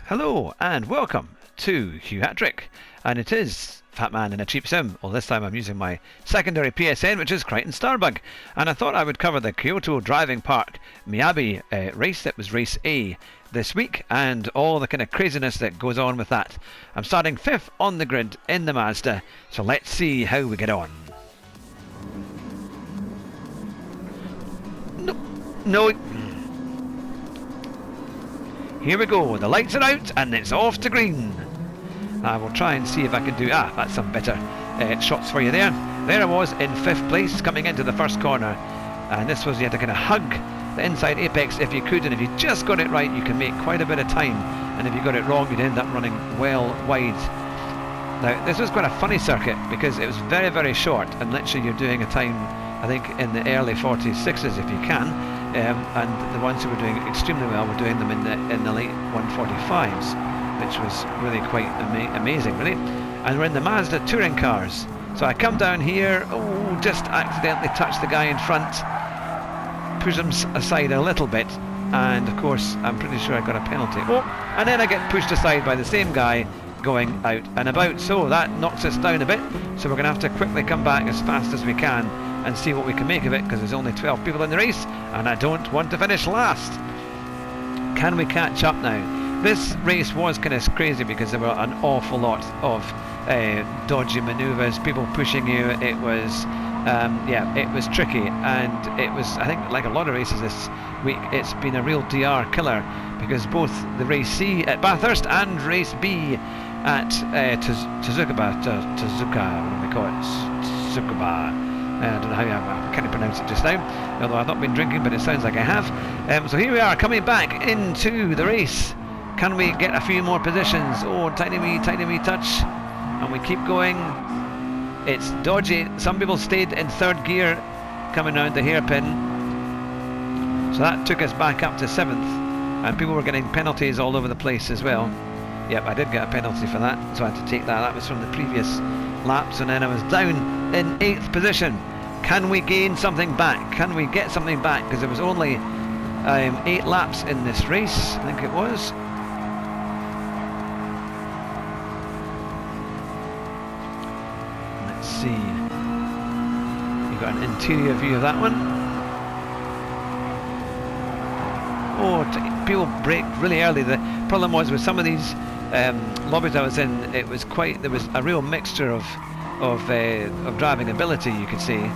Hello and welcome to Hugh Hattrick, and it is Fat Man in a Cheap Sim. Well, this time I'm using my secondary PSN, which is Crichton Starbug, and I thought I would cover the Kyoto Driving Park Miyabi race. That was race A this week, and all the kind of craziness that goes on with that. I'm starting 5th on the grid in the Mazda, so let's see how we get on. No. Here we go, the lights are out and it's off to green. I will try and see if I can do, that's some better shots for you there. There I was in 5th place coming into the first corner, and this was, you had to kind of hug the inside apex if you could, and if you just got it right you can make quite a bit of time, and if you got it wrong you'd end up running well wide. Now this was quite a funny circuit because it was very, very short, and literally you're doing a time, I think, in the early 46s if you can. And the ones who were doing extremely well were doing them in the late 145s, which was really quite amazing, really. And we're in the Mazda touring cars. So I come down here, just accidentally touch the guy in front, push him aside a little bit, and of course I'm pretty sure I got a penalty. And then I get pushed aside by the same guy going out and about. So that knocks us down a bit. So we're going to have to quickly come back as fast as we can and see what we can make of it, because there's only 12 people in the race and I don't want to finish last. Can we catch up now? This race was kind of crazy because there were an awful lot of dodgy manoeuvres, people pushing you. It was it was tricky, and it was, I think, like a lot of races this week, it's been a real DR killer, because both the race C at Bathurst and race B at Tsukuba, what do we call it? Tsukuba. I don't know how I can't pronounce it just now, although I've not been drinking, but it sounds like I have. So here we are coming back into the race. Can we get a few more positions? Tiny wee touch, and we keep going. It's dodgy. Some people stayed in 3rd gear coming around the hairpin, so that took us back up to 7th, and people were getting penalties all over the place as well. Yep, I did get a penalty for that, so I had to take that. That was from the previous laps, and then I was down in 8th position. Can we gain something back? Can we get something back? Because there was only 8 laps in this race, I think it was. Let's see. You've got an interior view of that one. People braked really early. The problem was with some of these lobbies I was in, there was a real mixture of driving ability, you could see,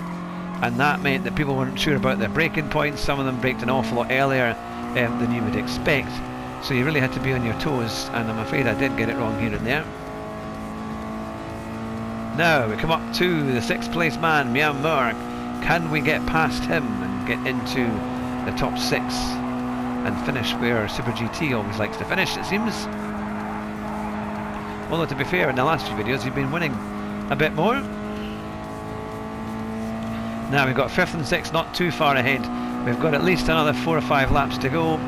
and that meant that people weren't sure about their braking points. Some of them braked an awful lot earlier than you would expect, so you really had to be on your toes, and I'm afraid I did get it wrong here and there. Now we come up to the 6th place man, Myanmar. Can we get past him and get into the top 6 and finish where Super GT always likes to finish, it seems? Although, to be fair, in the last few videos you've been winning a bit more. Now we've got 5th and 6th not too far ahead. We've got at least another 4 or 5 laps to go,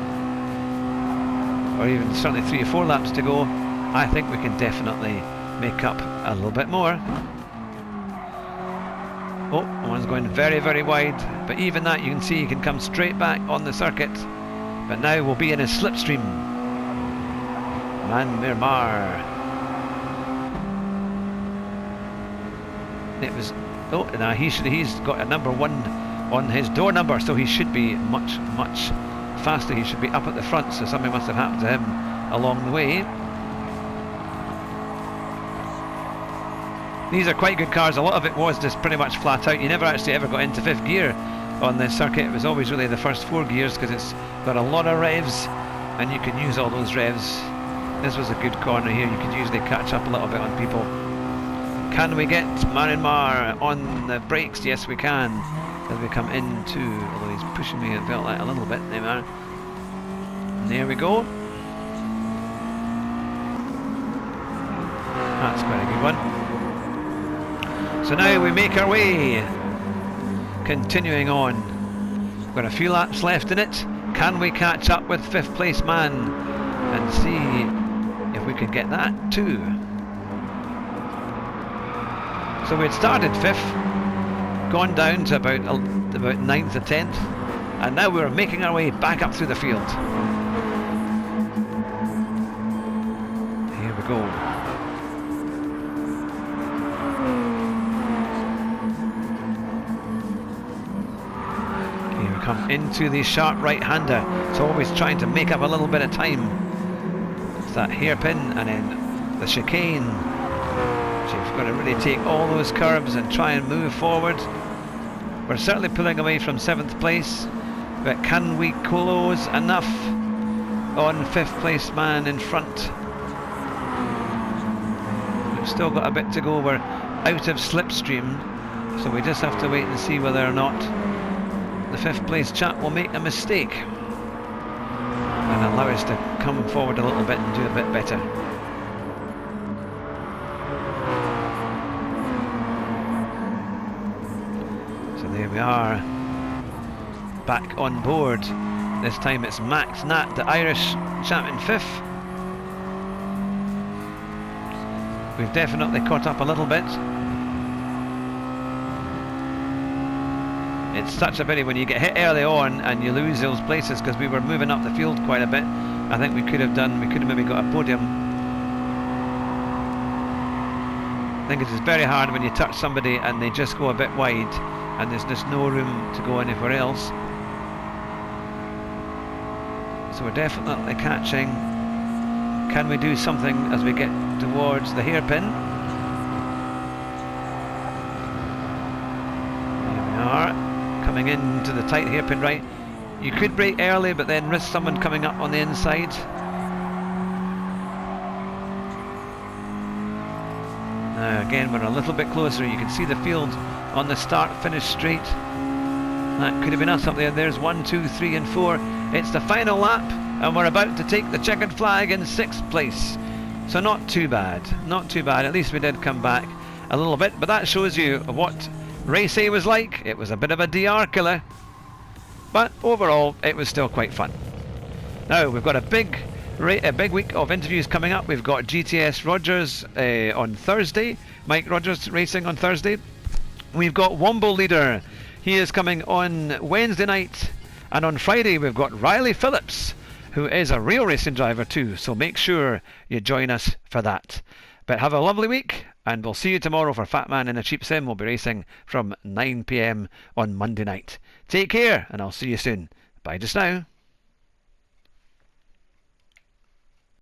or even certainly 3 or 4 laps to go. I think we can definitely make up a little bit more. One's going very, very wide, but even that, you can see, you can come straight back on the circuit. But now we'll be in a slipstream. Myanmar. It was, now he's got a number 1 on his door number, so he should be much, much faster. He should be up at the front, so something must have happened to him along the way. These are quite good cars. A lot of it was just pretty much flat out. You never actually ever got into 5th gear on this circuit. It was always really the first 4 gears, because it's got a lot of revs and you can use all those revs. This was a good corner here. You could usually catch up a little bit on people. Can we get Myanmar on the brakes? Yes, we can. As we come into, although he's pushing me, it felt like a little bit. There we go. That's quite a good one. So now we make our way, continuing on. We've got a few laps left in it. Can we catch up with 5th place man and see if we can get that too? So we'd started 5th, gone down to about 9th or 10th, and now we're making our way back up through the field. we go. Here we come into the sharp right-hander. It's always trying to make up a little bit of time. It's that hairpin and then the chicane. So you've got to really take all those curves and try and move forward. We're certainly pulling away from 7th place, but can we close enough on 5th place man in front? We've still got a bit to go. We're out of slipstream, so we just have to wait and see whether or not the 5th place chap will make a mistake and allow us to come forward a little bit and do a bit better. So there we are, back on board. This time it's Max Nat, the Irish chap, in 5th. We've definitely caught up a little bit. It's such a pity when you get hit early on and you lose those places, because we were moving up the field quite a bit. I think we could have maybe got a podium. I think it is very hard when you touch somebody and they just go a bit wide and there's just no room to go anywhere else. So we're definitely catching. Can we do something as we get towards the hairpin? Here we are, coming into the tight hairpin right. You could brake early but then risk someone coming up on the inside. Now again we're a little bit closer. You can see the field on the start-finish straight. That could have been us up there. There's 1, 2, 3 and 4. It's the final lap and we're about to take the checkered flag in 6th place. So not too bad, not too bad. At least we did come back a little bit, but that shows you what race A was like. It was a bit of a DR killer, but overall it was still quite fun. Now we've got a big week of interviews coming up. We've got GTS Rogers on Thursday, Mike Rogers racing on Thursday. We've got Womble Leader, he is coming on Wednesday night, and on Friday we've got Riley Phillips, who is a real racing driver too, so make sure you join us for that. But have a lovely week, and we'll see you tomorrow for Fat Man in a Cheap Sim. We'll be racing from 9 PM on Monday night. Take care, and I'll see you soon. Bye just now.